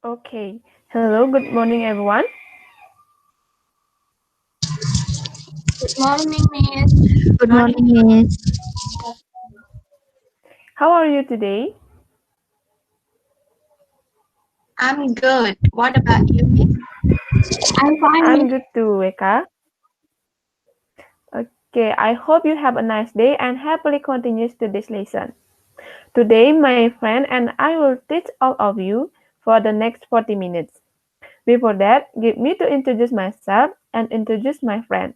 Okay. Hello, good morning, everyone. Good morning, Miss. Good morning, Miss. How are you today? I'm good. What about you, Miss? I'm fine, I'm Miss. good too, Eka. Okay, I hope you have a nice day and happily continues to this lesson. Today, my friend and I will teach all of you for the next 40 minutes. Before that, give me to introduce myself and introduce my friend.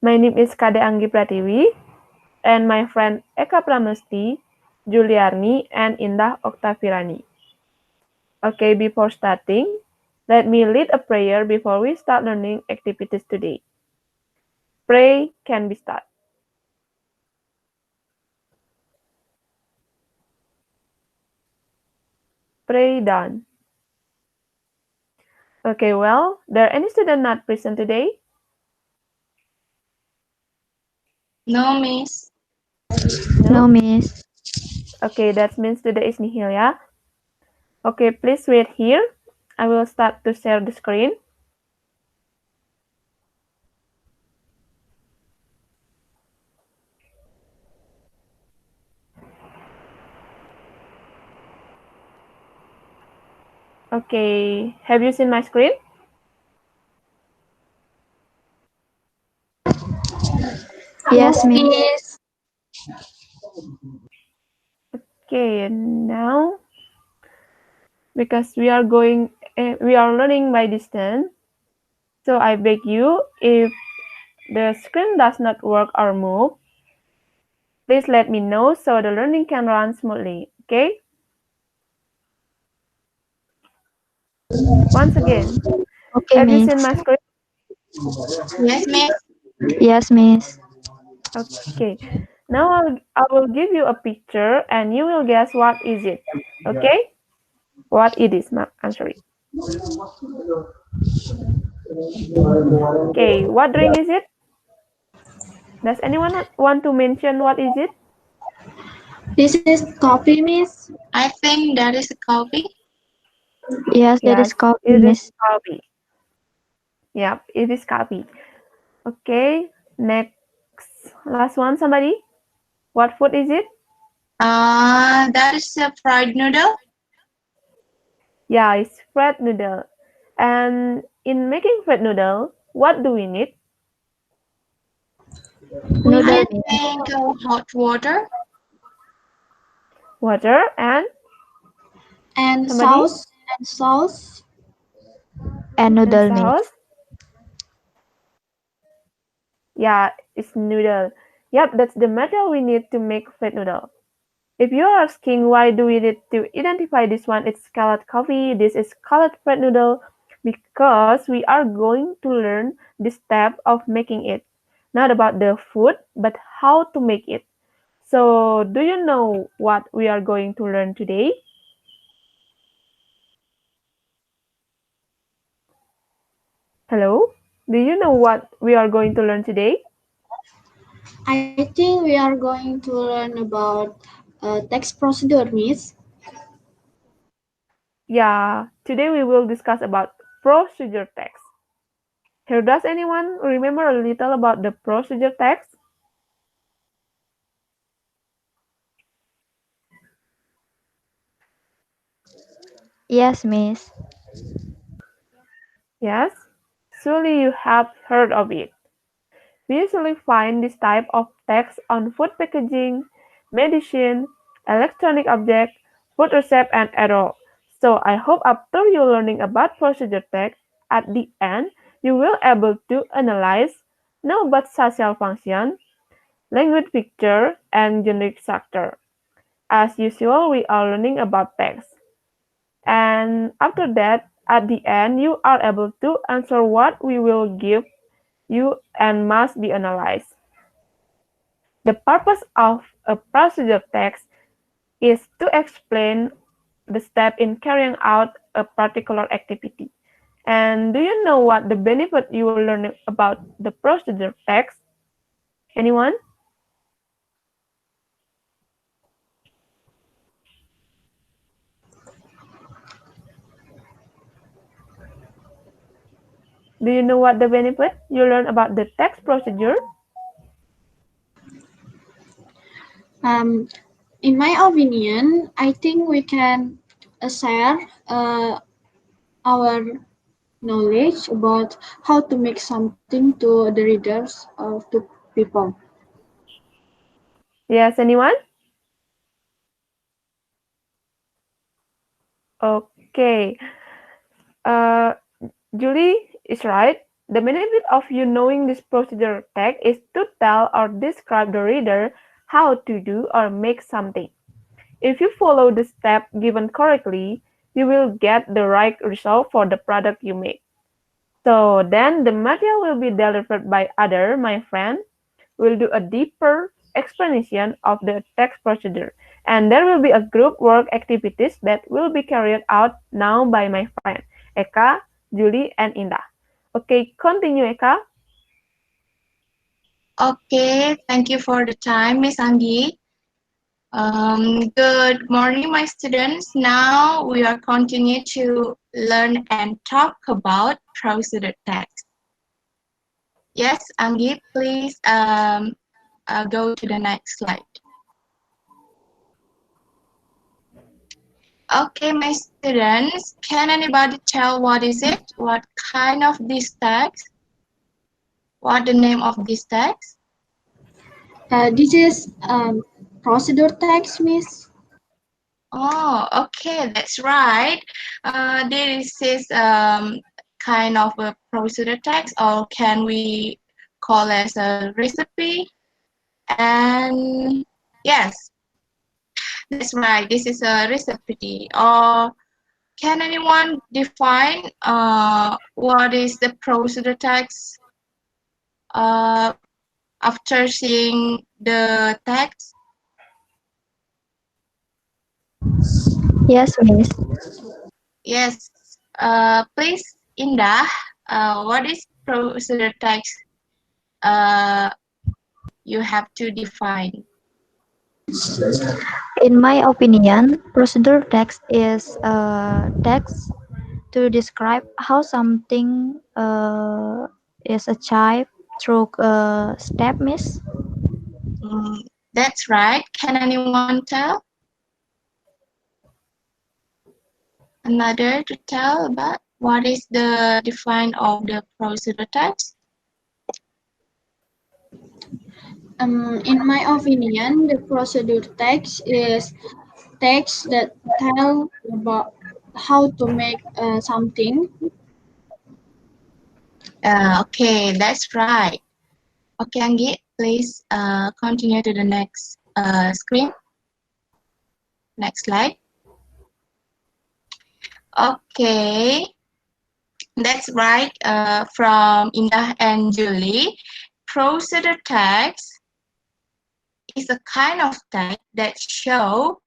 My name is Kade Anggi Pratiwi and my friend Eka Pramesti, Juliarni, and Indah Oktavirani. Okay, before starting, let me lead a prayer before we start learning activities today. Pray can be start. Pray done. Okay, well, there any student not present today? No, Miss. No? No, Miss. Okay, that means today is nihil ya. Okay, please wait here. I will start to share the screen. Okay, have you seen my screen? Yes, Yes, Miss. Miss. Okay, now because we are learning by distance, so I beg you if the screen does not work or move, please let me know so the learning can run smoothly. Okay? Once again, Okay, have you Miss. seen my screen? Yes, Miss. Yes, Miss. Okay. Now I will give you a picture and you will guess what is it. Okay? What it is, I'm sorry. Okay, what drink is it? Does anyone want to mention what is it? This is coffee, Miss. I think that is a coffee. Yes, that is Yes, coffee, it is Miss. coffee. Yep, it is coffee. Okay, next, last one, somebody. What food is it? That is a fried noodle. Yeah, it's fried noodle. And in making fried noodle, what do we need? We Noodle, need Miss. hot water Water and and somebody sauce. And and noodle, Miss. sauce. Yeah, it's noodle. Yep, that's the material we need to make fried noodle. If you're asking why do we need to identify this one, it's colored coffee, this is colored fried noodle, because we are going to learn the step of making it. Not about the food, but how to make it. So, do you know what we are going to learn today? Hello? Do you know what we are going to learn today? I think we are going to learn about text procedure, Miss. Yeah, today we will discuss about procedure text. Here, does anyone remember a little about the procedure text? Yes, Miss. Yes? Surely you have heard of it. We usually find this type of text on food packaging, medicine, electronic object, food recipe, and error. So I hope after you learning about procedure text, at the end, you will able to analyze, know about social function, language picture, and generic structure. As usual, we are learning about text. And after that, at the end, you are able to answer what we will give you and must be analyzed. The purpose of a procedure text is to explain the step in carrying out a particular activity. And do you know what the benefit you will learn about the procedure text? Anyone? Do you know what the benefit you learn about the text procedure? Um, in my opinion, I think we can share our knowledge about how to make something to the readers or to people. Yes, anyone? Okay. Uh, Julie is right. The benefit of you knowing this procedure tag is to tell or describe the reader how to do or make something. If you follow the step given correctly, you will get the right result for the product you make. So then the material will be delivered by other, my friend, will do a deeper explanation of the text procedure. And there will be a group work activities that will be carried out now by my friend Eka, Julie, and Indah. Okay, continue Eka. Okay, thank you for the time, Miss Anggi. Good morning, my students. Now we are continue to learn and talk about procedure text. Yes, Anggi, please go to the next slide. Okay, my students, can anybody tell what is it? What kind of this text? What the name of this text? This is procedure text, Miss. Oh, okay, that's right. This is kind of a procedure text, or can we call as a recipe? And yes, that's right. This is a recipe. Or can anyone define what is the procedure text uh, after seeing the text? Yes, Miss. Yes. Please, Indah, what is procedure text? Uh, you have to define. In my opinion, procedure text is text to describe how something is achieved through a step, Miss. Mm, that's right. Can anyone tell? Another to tell about what is the define of the procedure text? In my opinion, the procedure text is text that tell about how to make something. Okay, that's right. Okay, Anggi, please continue to the next screen. Next slide. Okay, that's right. From Indah and Julie, procedure text is a kind of text that show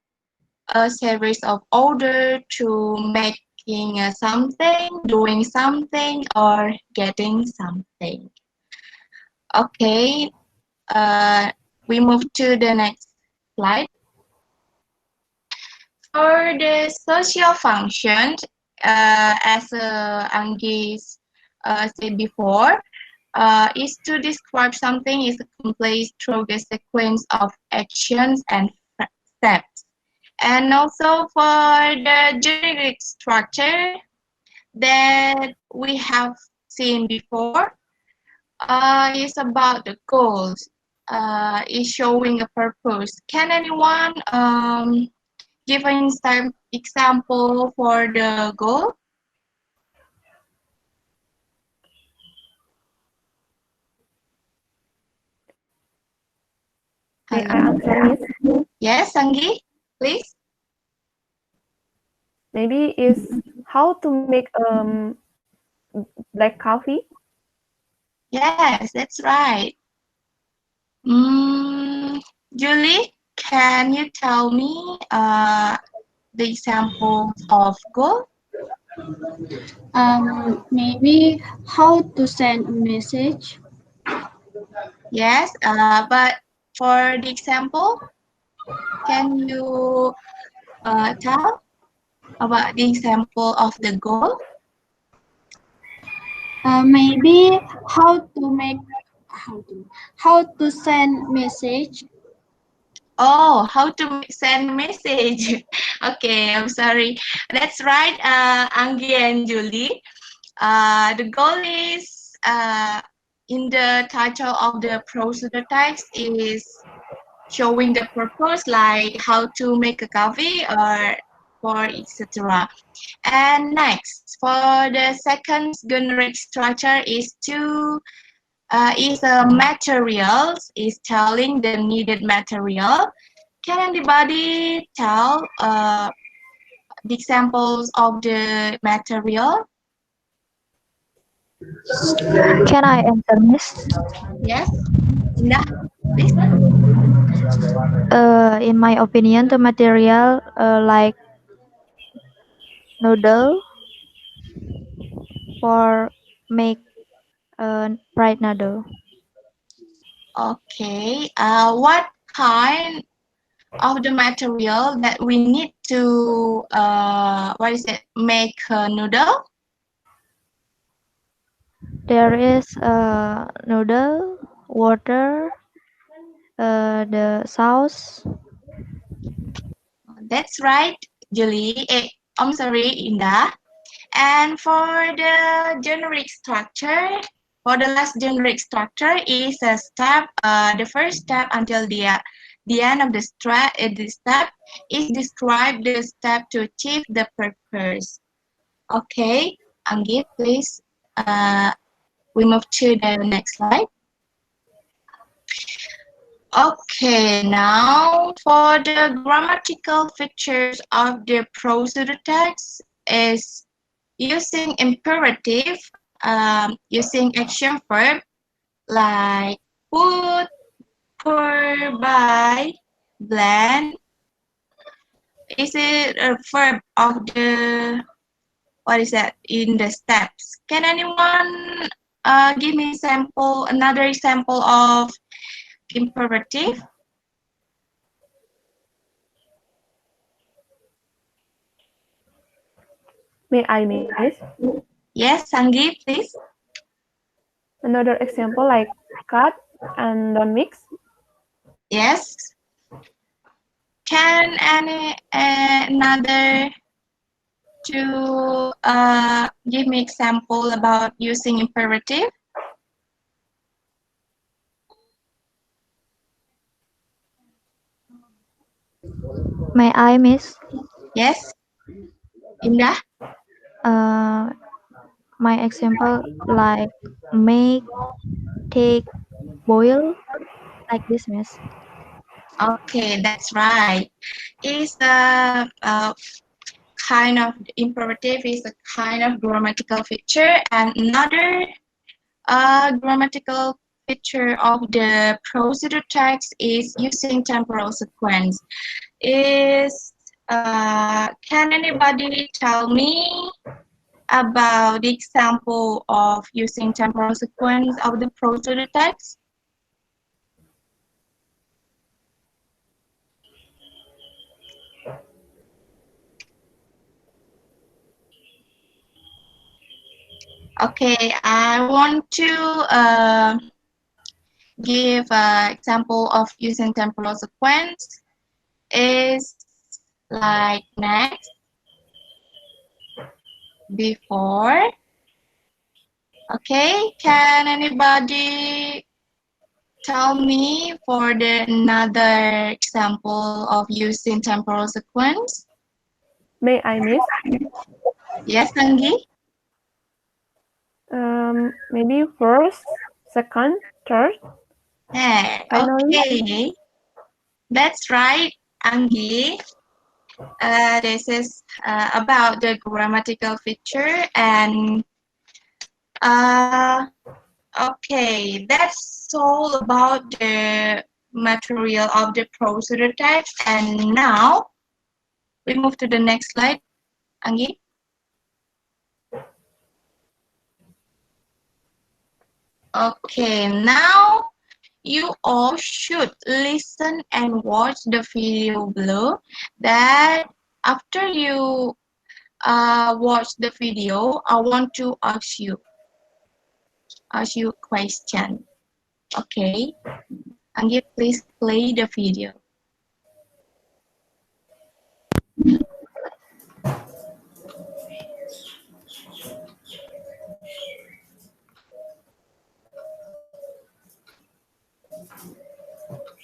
a series of order to making something, doing something, or getting something. Okay, uh, we move to the next slide. For the social functions, as Anggi said before, is to describe something is complete through the sequence of actions and steps. And also for the generic structure that we have seen before, is about the goals, is showing a purpose. Can anyone give an example for the goal? May I Hello? answer, Miss? Yes, Anggi, please. Maybe is how to make black coffee. Yes, that's right. Mm, Julie, can you tell me the examples of goal? Maybe how to send a message. Yes, but for the example, can you tell about the example of the goal? Maybe how to how to send message. Oh, how to send message. Okay, I'm sorry. That's right, Anggi and Julie. The goal is in the title of the procedure text is showing the purpose, like how to make a coffee or for etc. And next, for the second generic structure is materials, is telling the needed material. Can anybody tell the examples of the material? Can I answer, Miss? Yes, Indah, please. In my opinion, the material like noodle for make fried noodle. Okay. What kind of the material that we need to what is it? Make a noodle? There is noodle, water, the sauce. That's right, Julie. I'm sorry, Indah. And for the generic structure, for the last generic structure is a step. The first step until the end of the step is describe the step to achieve the purpose. Okay, Anggi, please. We move to the next slide. Okay, now for the grammatical features of the procedure text is using imperative, using action verb like put, pour, buy, blend. Is it a verb of the, what is that, in the steps? Can anyone give me another example of imperative? May I, Miss? Yes, Sangi, please. Another example like cut and don't mix. Yes. Can another to give me example about using imperative? May I, Miss? Yes, Indah. Uh, my example like make, take, boil, like this, Miss. Okay, that's right. Is a kind of imperative is a kind of grammatical feature, and another grammatical feature of the procedure text is using temporal sequence. Can anybody tell me about the example of using temporal sequence of the procedure text? Okay, I want to give an example of using temporal sequence is like next, before. Okay, can anybody tell me for the another example of using temporal sequence? May I, Miss? Yes, Anggi? Maybe first, second, third, finally. Okay, that's right, Anggi. This is about the grammatical feature and okay, that's all about the material of the procedure text. And now we move to the next slide, Anggi. Okay, now you all should listen and watch the video below. That after you watch the video, I want to ask you, ask you a question. Okay. Anggi, please play the video.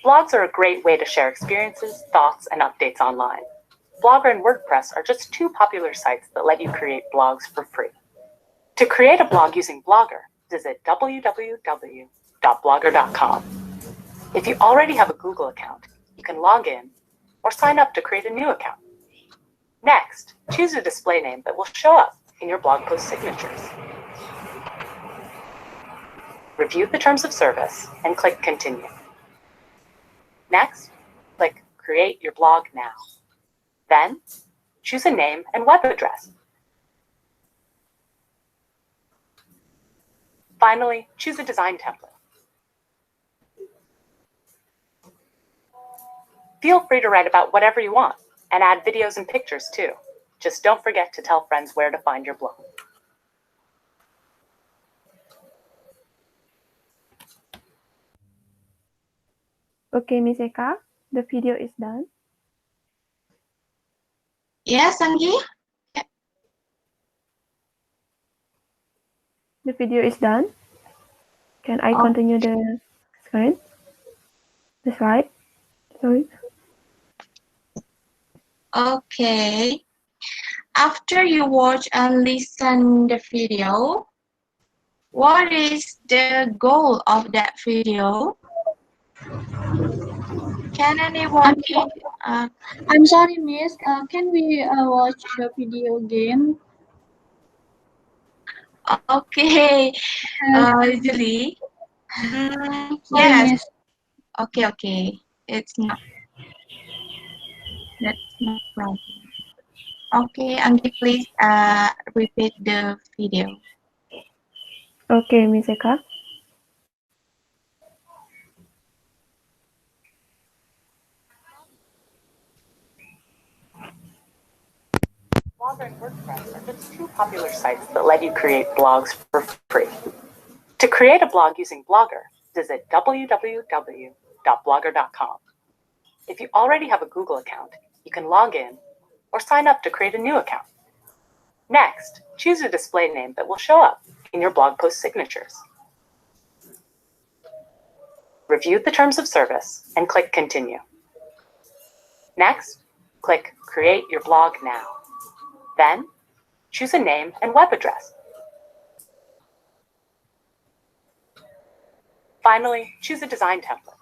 Blogs are a great way to share experiences, thoughts, and updates online. Blogger and WordPress are just two popular sites that let you create blogs for free. To create a blog using Blogger, visit www.blogger.com. If you already have a Google account, you can log in or sign up to create a new account. Next, choose a display name that will show up in your blog post signatures. Review the terms of service and click Continue. Next, click Create your blog now. Then, choose a name and web address. Finally, choose a design template. Feel free to write about whatever you want and add videos and pictures too. Just don't forget to tell friends where to find your blog. Okay, Miss Eka, the video is done. Yes, Anggi? The video is done. Can I continue the screen? The slide? Sorry. Okay. After you watch and listen the video, what is the goal of that video? Can anyone? I'm sorry, Miss. Can we watch the video again? Okay, Julie. Sorry, Yes. Miss. Okay. It's not. That's no problem. Okay, Anggi, please repeat the video. Okay, Miss Eka. Blogger and WordPress are just two popular sites that let you create blogs for free. To create a blog using Blogger, visit www.blogger.com. If you already have a Google account, you can log in or sign up to create a new account. Next, choose a display name that will show up in your blog post signatures. Review the terms of service and click Continue. Next, click Create your blog now. Then, choose a name and web address. Finally, choose a design template.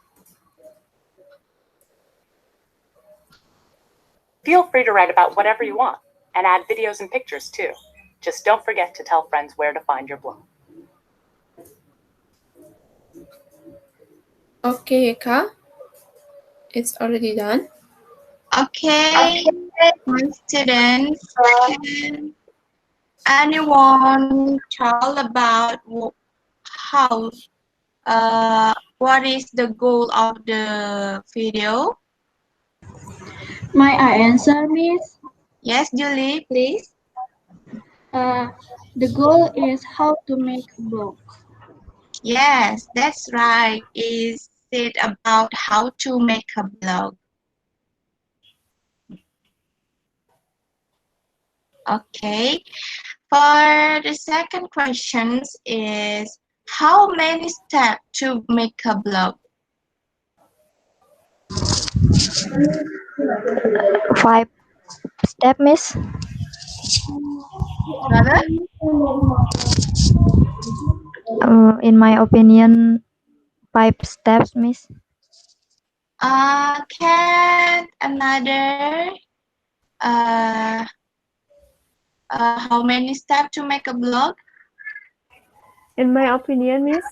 Feel free to write about whatever you want and add videos and pictures too. Just don't forget to tell friends where to find your blog. Okay, Eka. It's already done. Okay, my students, can anyone tell about how, what is the goal of the video? May I answer, Miss? Yes, Julie, please. The goal is how to make a blog. Yes, that's right. Is it about how to make a blog? Okay. For the second question is how many steps to make a blog? 5 step, Miss. Brother? In my opinion, 5 steps, Miss. Can another how many steps to make a blog? In my opinion, Miss,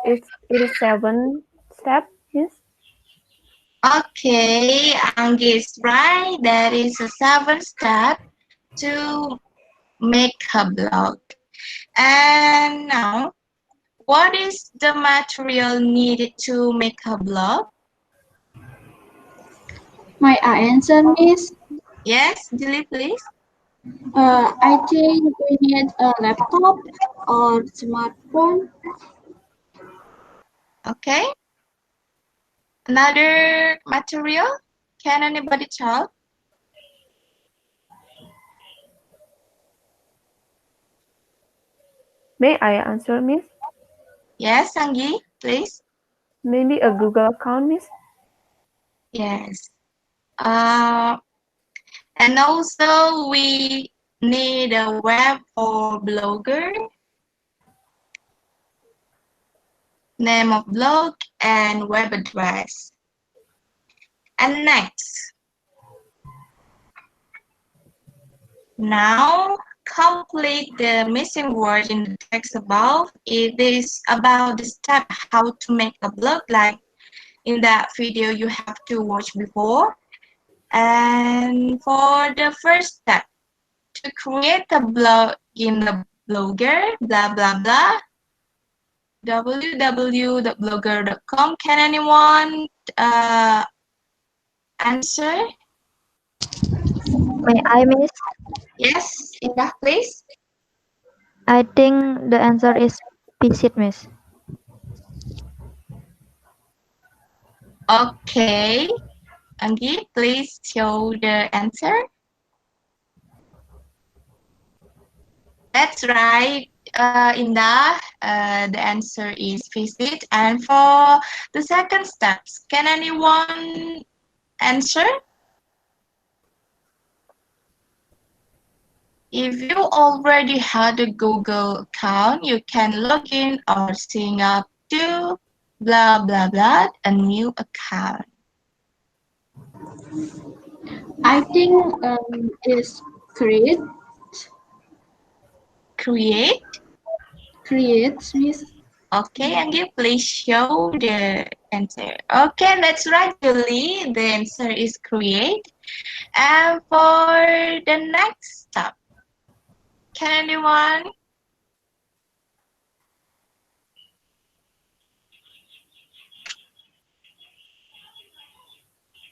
it is 7 step, Miss. Okay, Anggi is right. There is a 7 step to make a blog. And now, what is the material needed to make a blog? May I answer, Miss? Yes, Julie, please. I think we need a laptop or smartphone. Okay. Another material? Can anybody tell? May I answer, Miss? Yes, Anggi, please. Maybe a Google account, Miss? Yes. Uh, and also we need a web or blogger, name of blog and web address. And next, now complete the missing word in the text above. It is about the step how to make a blog, like in that video you have to watch before. And for the first step, to create a blog in the blogger, blah blah blah, www.blogger.com. Can anyone answer? May I, Miss? Yes, Indah, please. I think the answer is visit, Miss. Okay, Anggi, please show the answer. That's right, Indah. The answer is visit. And for the second steps, can anyone answer? If you already had a Google account, you can log in or sign up to blah blah blah a new account. I think is create, Create. creates, Miss. Okay, and you please show the answer. Okay, that's right, Julie. The answer is create. And for the next step, can anyone?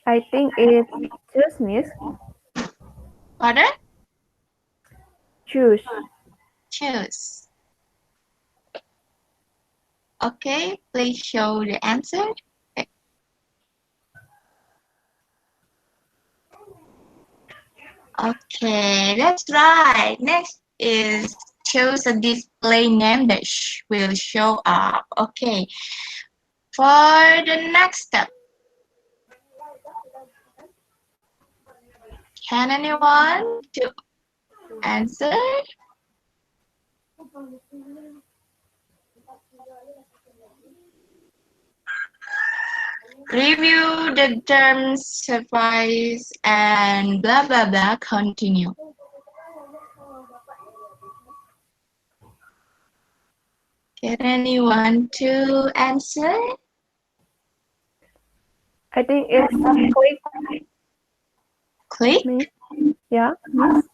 I think it's choose, Miss. Pardon? Choose. Choose. Okay, please show the answer. Okay, that's right. Next is choose a display name that will show up. Okay, for the next step, can anyone to answer? Review the terms, suffice, and blah blah blah. Continue. Can anyone to answer? I think it's click, Click. Miss. Yeah, Miss.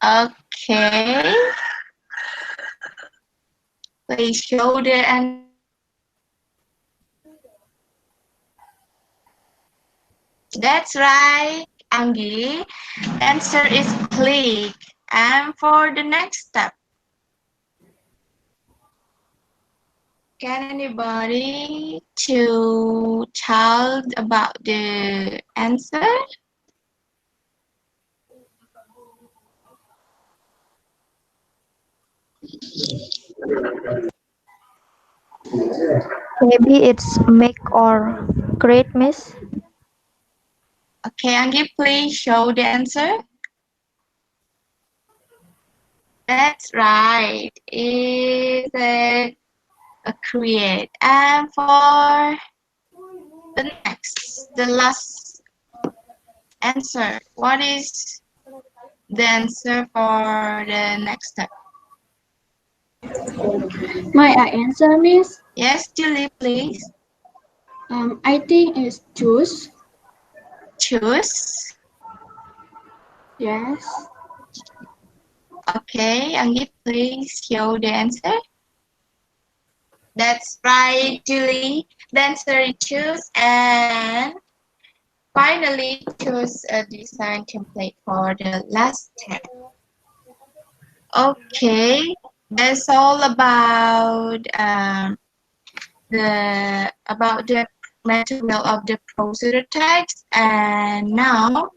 Okay. Please show the answer. That's right, Anggi. The answer is click. And for the next step, can anybody to tell about the answer? Maybe it's make or create, Miss. Okay, Anggi, please show the answer. That's right. It's a create. And for the next, the last answer, what is the answer for the next step? May I answer, Miss? Yes, Julie, please. I think it's choose. Choose. Yes. Okay, Anggi, please show the answer. That's right, Julie. The answer is choose. And Finally, choose a design template for the last step. Okay, that's all about the material of the procedure text, and now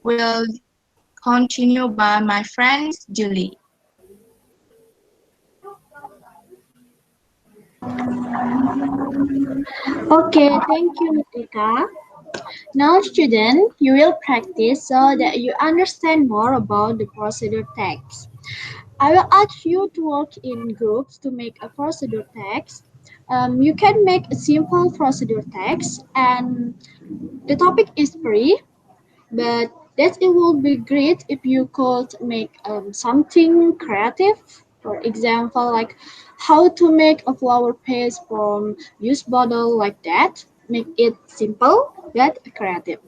we'll continue by my friends Julie. Okay, thank you, Tika. Now, student, you will practice so that you understand more about the procedure text. I will ask you to work in groups to make a procedure text. You can make a simple procedure text, and the topic is free, but that it will be great if you could make something creative. For example, like how to make a flower paste from used bottle like that. Make it simple but creative.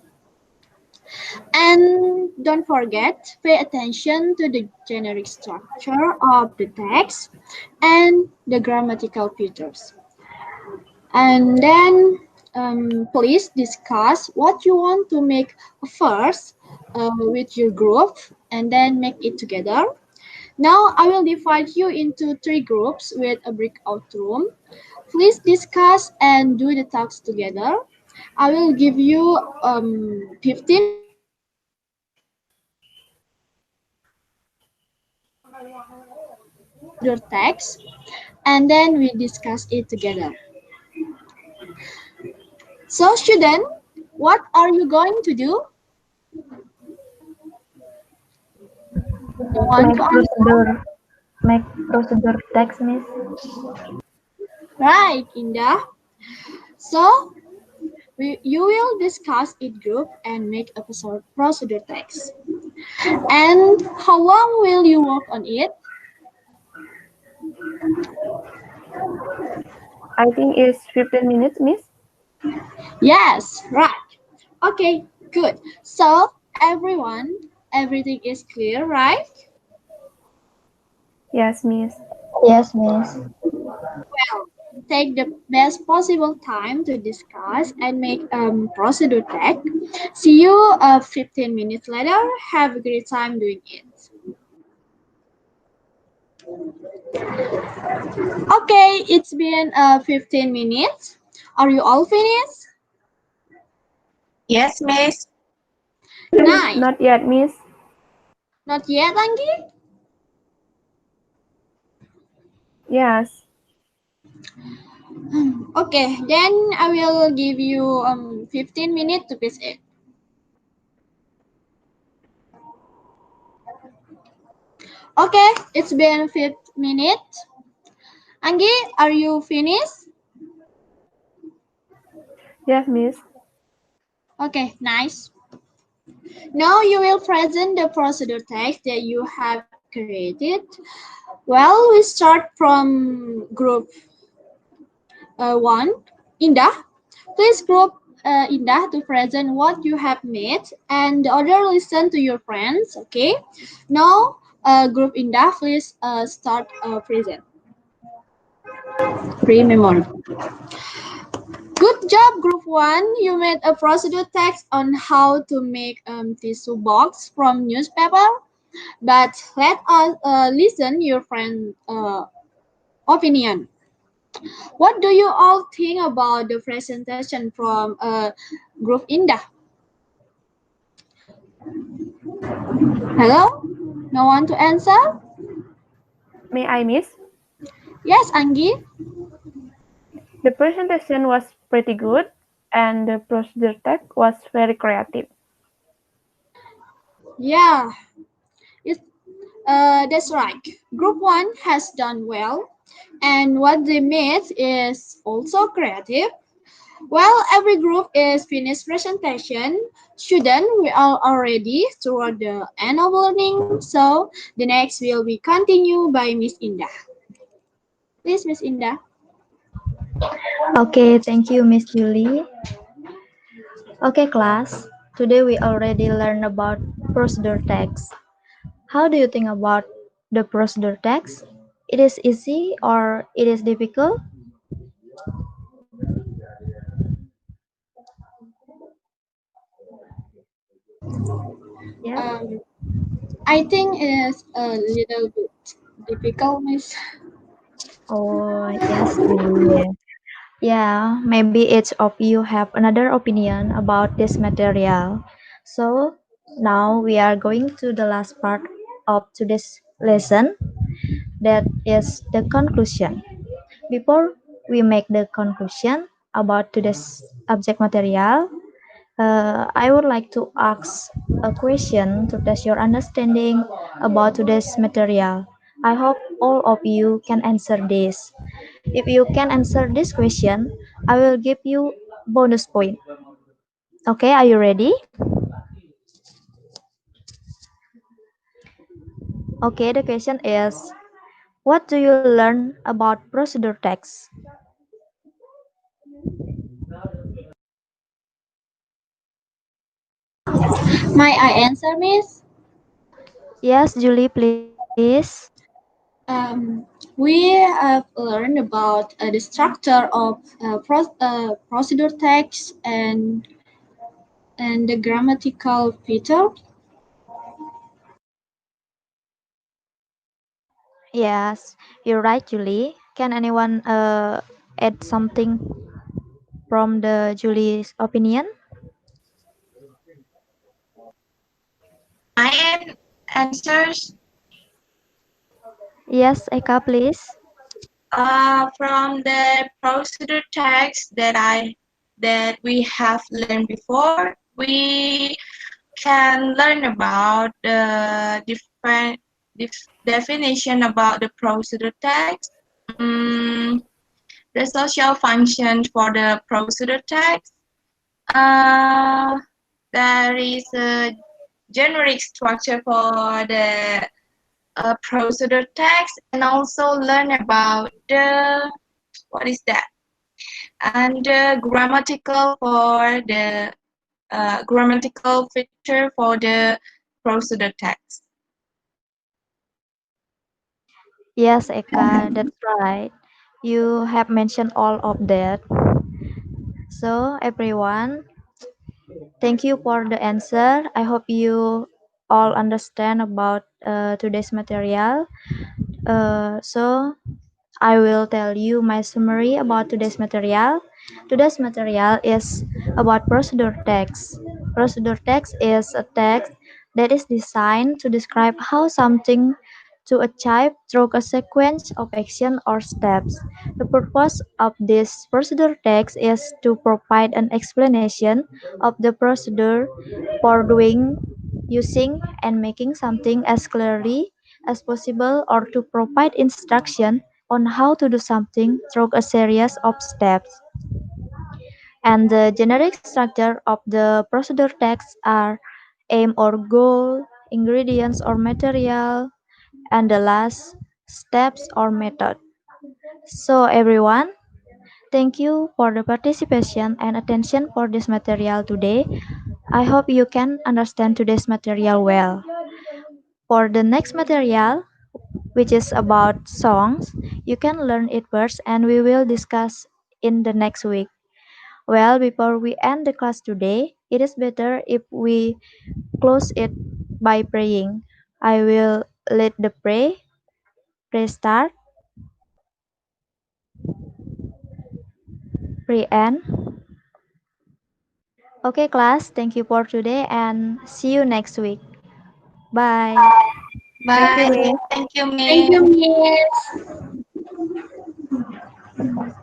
And don't forget, pay attention to the generic structure of the text and the grammatical features. And then please discuss what you want to make first with your group and then make it together. Now I will divide you into three groups with a breakout room. Please discuss and do the tasks together. I will give you 15 minutes to discuss and make procedure text, and then we discuss it together. So student, what are you going to do? No one Make to answer? procedure, make procedure text, Miss. Right, Indah. So you will discuss it group and make a procedure text. And how long will you work on it? I think it's 15 minutes, Miss. Yes, right. Okay, good. So everyone, everything is clear, right? Yes, Miss. Yes, Miss. Well, take the best possible time to discuss and make procedure text. See you 15 minutes later. Have a great time doing it. Okay, it's been 15 minutes. Are you all finished? Yes, Miss. Nice. Not yet, Miss. Not yet, Anggi? Yes. Okay, then I will give you 15 minutes to finish it. Okay, it's been 5 minutes. Anggi, are you finished? Yes, Miss. Okay, nice. Now you will present the procedure text that you have created. Well, we start from group 1. Indah, please group Indah to present what you have made and the other listen to your friends, okay? Now, group Indah, please start present. Pre-memory. Good job, group 1. You made a procedure text on how to make tissue box from newspaper. But let us listen your friend opinion. What do you all think about the presentation from Group Indah? Hello? No one to answer? May I, Miss? Yes, Anggi? The presentation was pretty good, and the procedure text was very creative. Yeah, it, that's right. Group 1 has done well, and what they made is also creative. Well, every group is finished presentation. Student, we are already toward the end of learning, so the next will be continued by Miss Indah. Please, Miss Indah. Okay, thank you, Miss Julie. Okay, class. Today we already learned about procedure text. How do you think about the procedure text? It is easy or it is difficult? Yes. Um, I think it's a little bit difficult, Miss. Oh, yes, Julie. Yeah, maybe each of you have another opinion about this material. So now we are going to the last part of today's lesson, that is the conclusion. Before we make the conclusion about today's object material, I would like to ask a question to test your understanding about today's material. I hope all of you can answer this. If you can answer this question, I will give you bonus point. Okay, are you ready? Okay, the question is, what do you learn about procedure text? May I answer, Miss? Yes, Julie, please. Um, we have learned about the structure of procedure text and the grammatical feature. Yes, you're right, Julie. Can anyone add something from the Julie's opinion? My answers Yes, Eka, please. from the procedure text that we have learned before, we can learn about the different definition about the procedure text, mm, the social function for the procedure text. Uh, there is a generic structure for the procedure text, and also learn about the what is that, and the grammatical feature for the procedure text. Yes, Eka, that's right. You have mentioned all of that. So, everyone, thank you for the answer. I hope you all understand about today's material. So, I will tell you my summary about today's material. Today's material is about procedure text. Procedure text is a text that is designed to describe how something to achieve through a sequence of action or steps. The purpose of this procedure text is to provide an explanation of the procedure for doing, using, and making something as clearly as possible, or to provide instruction on how to do something through a series of steps. And the generic structure of the procedure text are aim or goal, ingredients or material, and the last, steps or method. So everyone, thank you for the participation and attention for this material today. I hope you can understand today's material well. For the next material, which is about songs, you can learn it first and we will discuss in the next week. Well, before we end the class today, it is better if we close it by praying. I will lead the pray. Pray start. Pray end. Okay, class. Thank you for today and see you next week. Bye. Thank you, Bye. Miss. Thank you, Thank Miss. you, Miss.